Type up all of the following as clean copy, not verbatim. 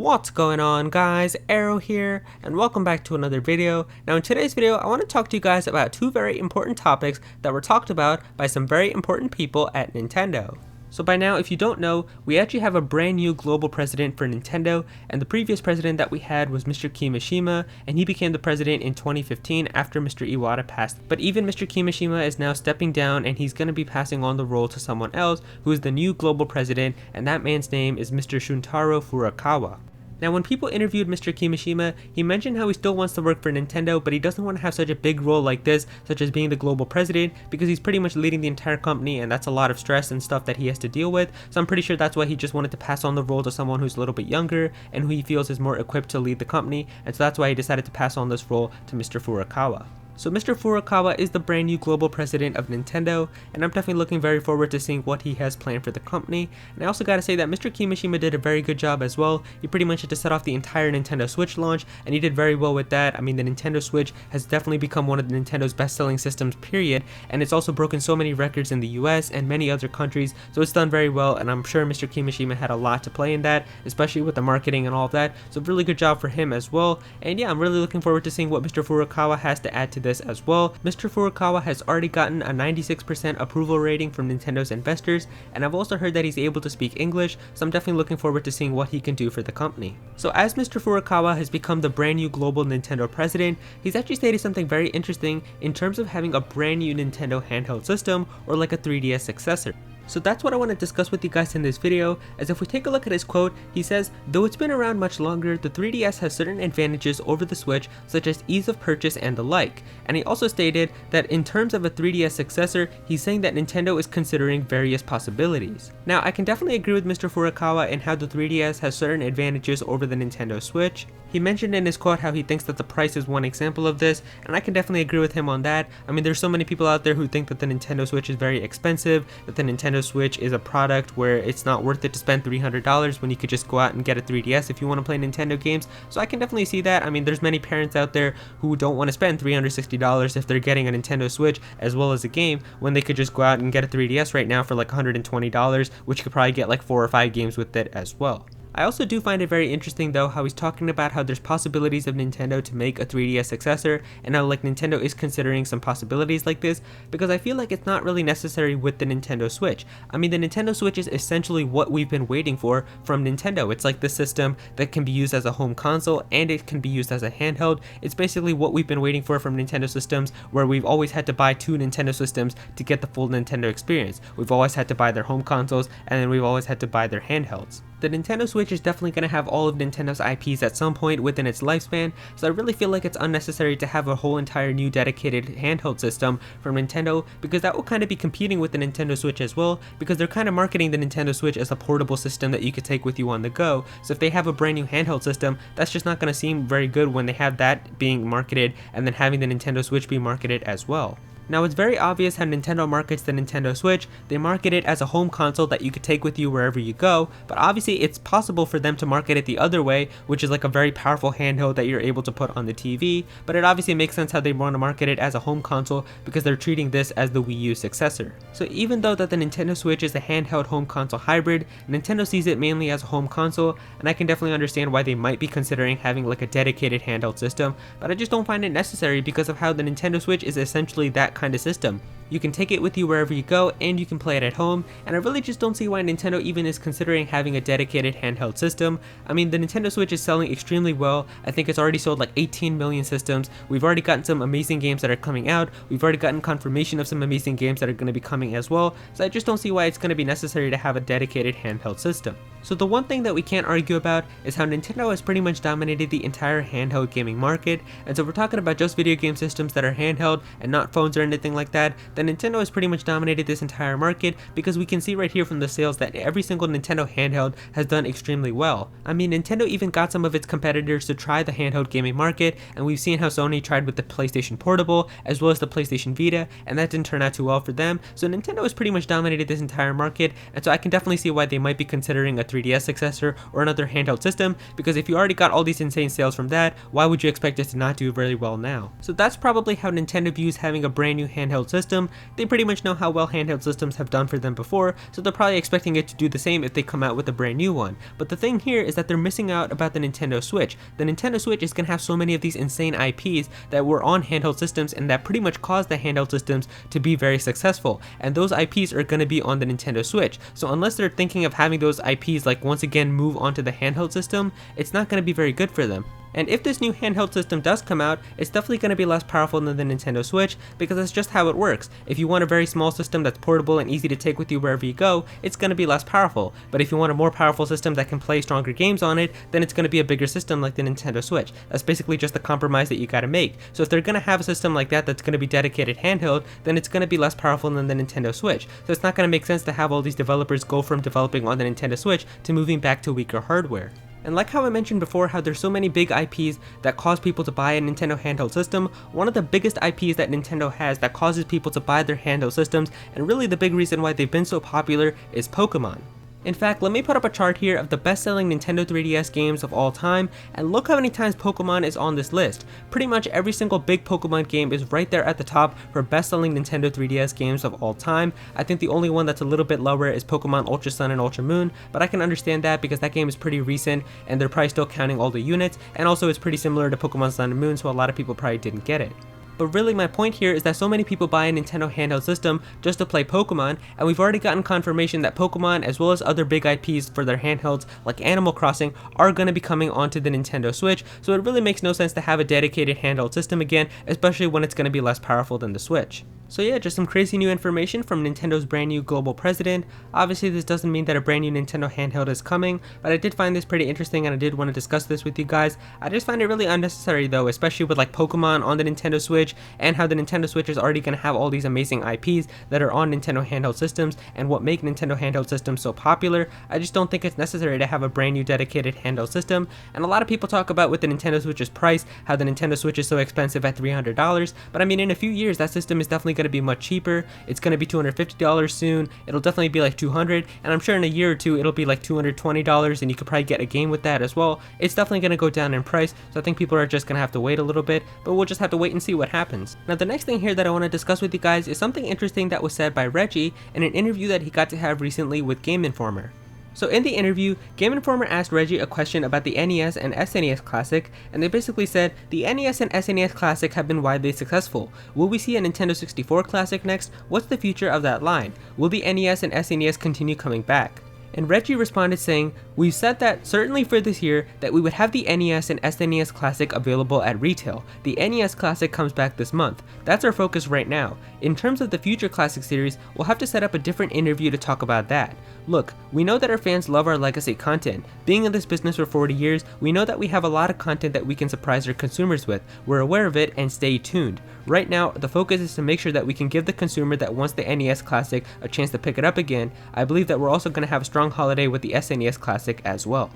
What's going on, guys? Aero here, and welcome back to another video. Now in today's video, I want to talk to you guys about two very important topics that were talked about by some very important people at Nintendo. So by now, if you don't know, we actually have a brand new global president for Nintendo, and the previous president that we had was Mr. Kimishima, and he became the president in 2015 after Mr. Iwata passed. But even Mr. Kimishima is now stepping down, and he's going to be passing on the role to someone else who is the new global president, and that man's name is Mr. Shuntaro Furukawa. Now when people interviewed Mr. Kimishima, he mentioned how he still wants to work for Nintendo, but he doesn't want to have such a big role like this, such as being the global president, because he's pretty much leading the entire company and that's a lot of stress and stuff that he has to deal with. So I'm pretty sure that's why he just wanted to pass on the role to someone who's a little bit younger and who he feels is more equipped to lead the company, and so that's why he decided to pass on this role to Mr. Furukawa. So Mr. Furukawa is the brand new global president of Nintendo, and I'm definitely looking very forward to seeing what he has planned for the company. And I also gotta say that Mr. Kimishima did a very good job as well. He pretty much had to set off the entire Nintendo Switch launch, and he did very well with that. I mean, the Nintendo Switch has definitely become one of the Nintendo's best-selling systems, period, and it's also broken so many records in the US and many other countries, so it's done very well, and I'm sure Mr. Kimishima had a lot to play in that, especially with the marketing and all of that, so really good job for him as well. And yeah, I'm really looking forward to seeing what Mr. Furukawa has to add to this as well. Mr. Furukawa has already gotten a 96% approval rating from Nintendo's investors, and I've also heard that he's able to speak English, so I'm definitely looking forward to seeing what he can do for the company. So as Mr. Furukawa has become the brand new global Nintendo president, he's actually stated something very interesting in terms of having a brand new Nintendo handheld system, or like a 3DS successor. So that's what I want to discuss with you guys in this video, as if we take a look at his quote, he says, "Though it's been around much longer, the 3DS has certain advantages over the Switch, such as ease of purchase and the like." And he also stated that in terms of a 3DS successor, he's saying that Nintendo is considering various possibilities. Now, I can definitely agree with Mr. Furukawa in how the 3DS has certain advantages over the Nintendo Switch. He mentioned in his quote how he thinks that the price is one example of this, and I can definitely agree with him on that. I mean, there's so many people out there who think that the Nintendo Switch is very expensive, that the Nintendo Switch is a product where it's not worth it to spend $300 when you could just go out and get a 3DS if you want to play Nintendo games. So I can definitely see that. I mean, there's many parents out there who don't want to spend $360 if they're getting a Nintendo Switch as well as a game, when they could just go out and get a 3DS right now for like $120, which you could probably get like 4 or 5 games with it as well. I also do find it very interesting though how he's talking about how there's possibilities of Nintendo to make a 3DS successor, and how like Nintendo is considering some possibilities like this, because I feel like it's not really necessary with the Nintendo Switch. I mean, the Nintendo Switch is essentially what we've been waiting for from Nintendo. It's like the system that can be used as a home console and it can be used as a handheld. It's basically what we've been waiting for from Nintendo systems, where we've always had to buy 2 Nintendo systems to get the full Nintendo experience. We've always had to buy their home consoles, and then we've always had to buy their handhelds. The Nintendo Switch is definitely going to have all of Nintendo's IPs at some point within its lifespan, so I really feel like it's unnecessary to have a whole entire new dedicated handheld system from Nintendo, because that will kind of be competing with the Nintendo Switch as well, because they're kind of marketing the Nintendo Switch as a portable system that you could take with you on the go. So if they have a brand new handheld system, that's just not going to seem very good when they have that being marketed and then having the Nintendo Switch be marketed as well. Now, it's very obvious how Nintendo markets the Nintendo Switch. They market it as a home console that you could take with you wherever you go, but obviously it's possible for them to market it the other way, which is like a very powerful handheld that you're able to put on the TV, but it obviously makes sense how they want to market it as a home console, because they're treating this as the Wii U successor. So even though that the Nintendo Switch is a handheld home console hybrid, Nintendo sees it mainly as a home console, and I can definitely understand why they might be considering having like a dedicated handheld system, but I just don't find it necessary because of how the Nintendo Switch is essentially that kind of system. You can take it with you wherever you go, and you can play it at home, and I really just don't see why Nintendo even is considering having a dedicated handheld system. I mean, the Nintendo Switch is selling extremely well. I think it's already sold like 18 million systems. We've already gotten some amazing games that are coming out. We've already gotten confirmation of some amazing games that are going to be coming as well, so I just don't see why it's going to be necessary to have a dedicated handheld system. So the one thing that we can't argue about is how Nintendo has pretty much dominated the entire handheld gaming market, and so if we're talking about just video game systems that are handheld and not phones or anything like that, then Nintendo has pretty much dominated this entire market, because we can see right here from the sales that every single Nintendo handheld has done extremely well. I mean, Nintendo even got some of its competitors to try the handheld gaming market, and we've seen how Sony tried with the PlayStation Portable as well as the PlayStation Vita, and that didn't turn out too well for them. So Nintendo has pretty much dominated this entire market, and so I can definitely see why they might be considering a 3DS successor or another handheld system, because if you already got all these insane sales from that, why would you expect it to not do very well now? So that's probably how Nintendo views having a brand new handheld system, they pretty much know how well handheld systems have done for them before, so they're probably expecting it to do the same if they come out with a brand new one. But the thing here is that they're missing out about the Nintendo Switch. The Nintendo Switch is going to have so many of these insane IPs that were on handheld systems and that pretty much caused the handheld systems to be very successful, and those IPs are going to be on the Nintendo Switch. So unless they're thinking of having those IPs like once again move onto the handheld system, it's not going to be very good for them. And if this new handheld system does come out, it's definitely going to be less powerful than the Nintendo Switch, because that's just how it works. If you want a very small system that's portable and easy to take with you wherever you go, it's going to be less powerful. But if you want a more powerful system that can play stronger games on it, then it's going to be a bigger system like the Nintendo Switch. That's basically just the compromise that you got to make. So if they're going to have a system like that that's going to be dedicated handheld, then it's going to be less powerful than the Nintendo Switch. So it's not going to make sense to have all these developers go from developing on the Nintendo Switch to moving back to weaker hardware. And like how I mentioned before, how there's so many big IPs that cause people to buy a Nintendo handheld system, one of the biggest IPs that Nintendo has that causes people to buy their handheld systems, and really the big reason why they've been so popular, is Pokemon. In fact, let me put up a chart here of the best-selling Nintendo 3DS games of all time, and look how many times Pokemon is on this list. Pretty much every single big Pokemon game is right there at the top for best-selling Nintendo 3DS games of all time. I think the only one that's a little bit lower is Pokemon Ultra Sun and Ultra Moon, but I can understand that because that game is pretty recent, and they're probably still counting all the units, and also it's pretty similar to Pokemon Sun and Moon, so a lot of people probably didn't get it. But really my point here is that so many people buy a Nintendo handheld system just to play Pokemon, and we've already gotten confirmation that Pokemon, as well as other big IPs for their handhelds like Animal Crossing, are going to be coming onto the Nintendo Switch, so it really makes no sense to have a dedicated handheld system again, especially when it's going to be less powerful than the Switch. So yeah, just some crazy new information from Nintendo's brand new global president. Obviously this doesn't mean that a brand new Nintendo handheld is coming, but I did find this pretty interesting and I did want to discuss this with you guys. I just find it really unnecessary though, especially with like Pokemon on the Nintendo Switch, and how the Nintendo Switch is already going to have all these amazing IPs that are on Nintendo handheld systems and what make Nintendo handheld systems so popular. I just don't think it's necessary to have a brand new dedicated handheld system, and a lot of people talk about with the Nintendo Switch's price, how the Nintendo Switch is so expensive at $300, but I mean in a few years that system is definitely going to be much cheaper. It's going to be $250 soon, it'll definitely be like $200, and I'm sure in a year or two it'll be like $220 and you could probably get a game with that as well. It's definitely going to go down in price, so I think people are just going to have to wait a little bit, but we'll just have to wait and see what happens. Now the next thing here that I want to discuss with you guys is something interesting that was said by Reggie in an interview that he got to have recently with Game Informer. So in the interview, Game Informer asked Reggie a question about the NES and SNES Classic, and they basically said, the NES and SNES Classic have been widely successful. Will we see a Nintendo 64 Classic next? What's the future of that line? Will the NES and SNES continue coming back? And Reggie responded saying, we've said that certainly for this year that we would have the NES and SNES Classic available at retail. The NES Classic comes back this month. That's our focus right now. In terms of the future Classic series, we'll have to set up a different interview to talk about that. Look, we know that our fans love our legacy content. Being in this business for 40 years, we know that we have a lot of content that we can surprise our consumers with. We're aware of it, and stay tuned. Right now, the focus is to make sure that we can give the consumer that wants the NES Classic a chance to pick it up again. I believe that we're also going to have a strong holiday with the SNES Classic as well.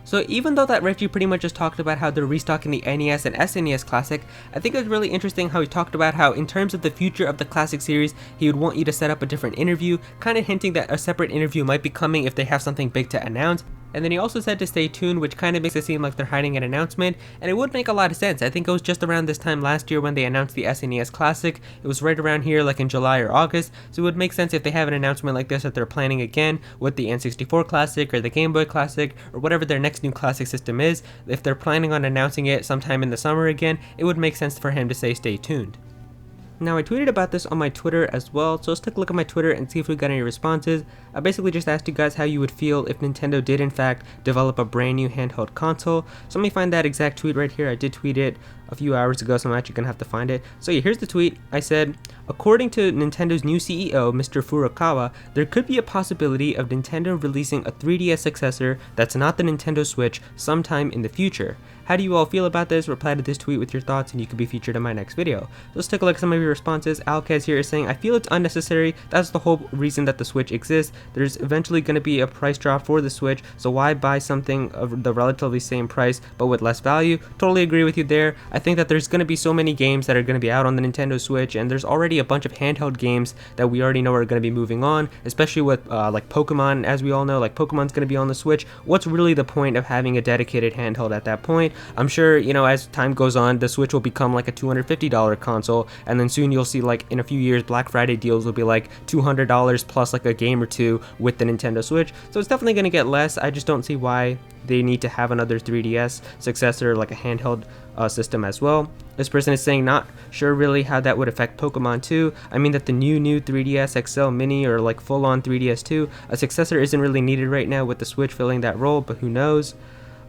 So even though that Reggie pretty much just talked about how they're restocking the NES and SNES Classic, I think it was really interesting how he talked about how in terms of the future of the Classic series, he would want you to set up a different interview, kind of hinting that a separate interview might be coming if they have something big to announce. And then he also said to stay tuned, which kind of makes it seem like they're hiding an announcement, and it would make a lot of sense. I think it was just around this time last year when they announced the SNES Classic. It was right around here like in July or August, so it would make sense if they have an announcement like this that they're planning again with the N64 Classic or the Game Boy Classic or whatever their next new Classic system is. If they're planning on announcing it sometime in the summer again, it would make sense for him to say stay tuned. Now I tweeted about this on my Twitter as well, so let's take a look at my Twitter and see if we got any responses. I basically just asked you guys how you would feel if Nintendo did in fact develop a brand new handheld console. So let me find that exact tweet right here. I did tweet it a few hours ago, so I'm actually gonna have to find it. So yeah, here's the tweet. I said, according to Nintendo's new CEO, Mr. Furukawa, there could be a possibility of Nintendo releasing a 3DS successor that's not the Nintendo Switch sometime in the future. How do you all feel about this? Reply to this tweet with your thoughts and you could be featured in my next video. So let's take a look at some of your responses. Alkaz here is saying, I feel it's unnecessary. That's the whole reason that the Switch exists. There's eventually going to be a price drop for the Switch, so why buy something of the relatively same price but with less value? Totally agree with you there. I think that there's going to be so many games that are going to be out on the Nintendo Switch, and there's already already a bunch of handheld games that we already know are going to be moving on, especially with like Pokemon. As we all know, like Pokemon's going to be on the Switch. What's really the point of having a dedicated handheld at that point? I'm sure, you know, as time goes on, the Switch will become like a $250 console, and then soon you'll see, like in a few years, Black Friday deals will be like $200 plus like a game or two with the Nintendo Switch. So it's definitely going to get less. I just don't see why they need to have another 3DS successor, like a handheld system as well. This person is saying not sure really how that would affect Pokemon 2. I mean that the new 3DS XL Mini or like full-on 3DS 2, a successor isn't really needed right now with the Switch filling that role, but who knows.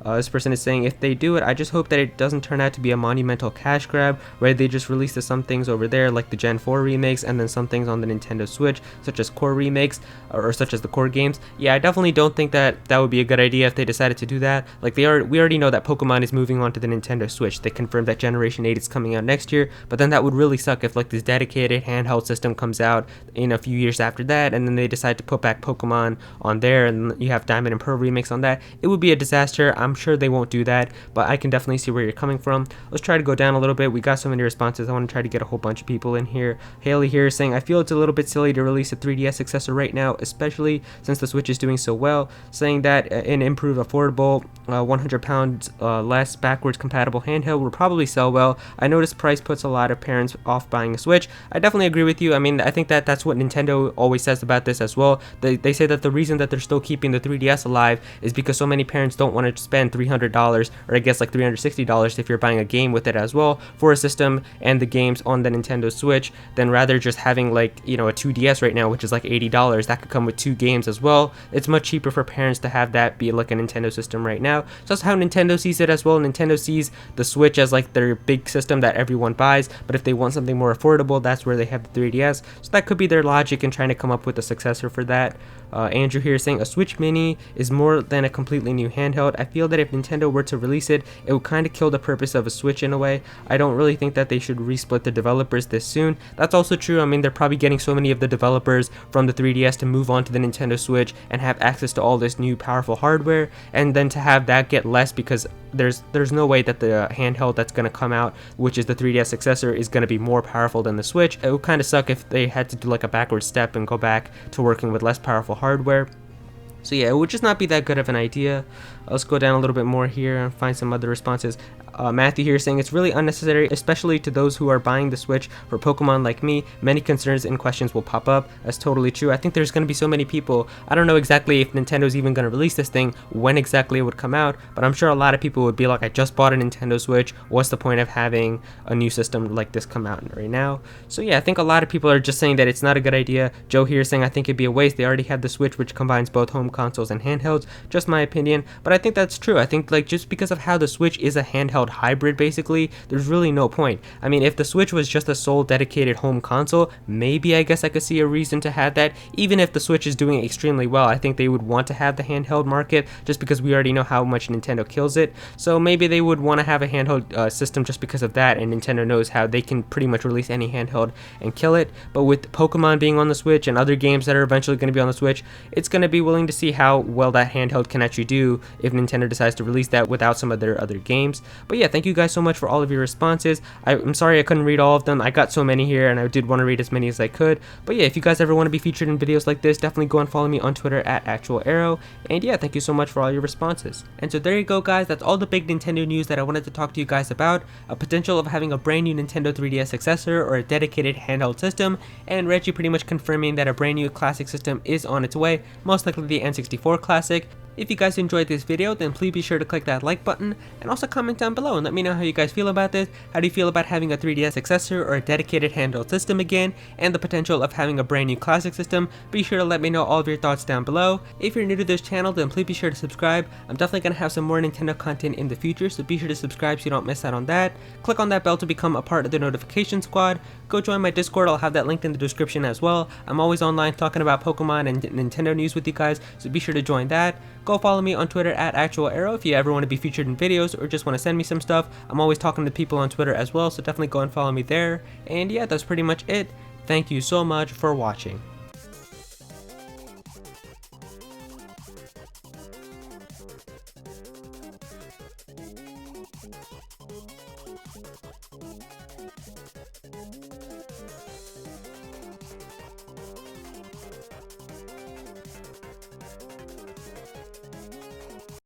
This person is saying if they do it, I just hope that it doesn't turn out to be a monumental cash grab where they just release some things over there like the Gen 4 remakes and then some things on the Nintendo Switch such as core remakes or such as the core games. Yeah, I definitely don't think that that would be a good idea if they decided to do that. Like we already know that Pokemon is moving on to the Nintendo Switch. They confirmed that Generation 8 is coming out next year, but then that would really suck if like this dedicated handheld system comes out in a few years after that and then they decide to put back Pokemon on there and you have Diamond and Pearl remakes on that. It would be a disaster. I'm sure they won't do that, but I can definitely see where you're coming from. Let's try to go down a little bit. We got so many responses. I want to try to get a whole bunch of people in here. Haley here is saying, I feel it's a little bit silly to release a 3DS successor right now, especially since the Switch is doing so well, saying that an improved, affordable, 100 pounds less backwards compatible handheld will probably sell well. I notice price puts a lot of parents off buying a Switch. I definitely agree with you. I mean, I think that that's what Nintendo always says about this as well. They say that the reason that they're still keeping the 3DS alive is because so many parents don't want to spend $300 or I guess like $360 if you're buying a game with it as well for a system and the games on the Nintendo Switch, then rather just having like, you know, a 2DS right now which is like $80 that could come with 2 games as well. It's much cheaper for parents to have that be like a Nintendo system right now. So that's how Nintendo sees it as well. Nintendo sees the Switch as like their big system that everyone buys, but if they want something more affordable, that's where they have the 3DS. So that could be their logic in trying to come up with a successor for that. Andrew here is saying a Switch Mini is more than a completely new handheld. I feel that if Nintendo were to release it, it would kind of kill the purpose of a Switch in a way. I don't really think that they should resplit the developers this soon. That's also true. I mean, they're probably getting so many of the developers from the 3DS to move on to the Nintendo Switch and have access to all this new powerful hardware, and then to have that get less because there's no way that the handheld that's going to come out, which is the 3DS successor, is going to be more powerful than the Switch. It would kind of suck if they had to do like a backward step and go back to working with less powerful hardware. So yeah, it would just not be that good of an idea. Let's go down a little bit more here and find some other responses. Matthew here saying it's really unnecessary, especially to those who are buying the Switch for Pokemon like me. Many concerns and questions will pop up. That's totally true. I think there's going to be so many people. I don't know exactly if Nintendo's even going to release this thing, when exactly it would come out, but I'm sure a lot of people would be like, I just bought a Nintendo Switch. What's the point of having a new system like this come out right now? So yeah, I think a lot of people are just saying that it's not a good idea. Joe here is saying I think it'd be a waste. They already have the Switch, which combines both home consoles and handhelds. Just my opinion, but I think that's true. I think like just because of how the Switch is a handheld hybrid basically, there's really no point. I mean, if the Switch was just a sole dedicated home console, maybe I guess I could see a reason to have that. Even if the Switch is doing extremely well, I think they would want to have the handheld market just because we already know how much Nintendo kills it. So maybe they would want to have a handheld system just because of that, and Nintendo knows how they can pretty much release any handheld and kill it. But with Pokemon being on the Switch and other games that are eventually going to be on the Switch, it's going to be willing to see how well that handheld can actually do if Nintendo decides to release that without some of their other games. But yeah, thank you guys so much for all of your responses. I'm sorry I couldn't read all of them. I got so many here and I did want to read as many as I could. But yeah, if you guys ever want to be featured in videos like this, definitely go and follow me on Twitter at @ActualAero. And yeah, thank you so much for all your responses. And so there you go guys, that's all the big Nintendo news that I wanted to talk to you guys about. A potential of having a brand new Nintendo 3DS successor or a dedicated handheld system, and Reggie pretty much confirming that a brand new classic system is on its way, most likely the N64 Classic. If you guys enjoyed this video, then please be sure to click that like button and also comment down below and let me know how you guys feel about this. How do you feel about having a 3DS successor or a dedicated handheld system again, and the potential of having a brand new classic system? Be sure to let me know all of your thoughts down below. If you're new to this channel, then please be sure to subscribe. I'm definitely going to have some more Nintendo content in the future, so be sure to subscribe so you don't miss out on that. Click on that bell to become a part of the notification squad. Go join my Discord, I'll have that linked in the description as well. I'm always online talking about Pokemon and Nintendo news with you guys, so be sure to join that. Go follow me on Twitter at @ActualAero if you ever want to be featured in videos or just want to send me some stuff. I'm always talking to people on Twitter as well, so definitely go and follow me there. And yeah, that's pretty much it. Thank you so much for watching.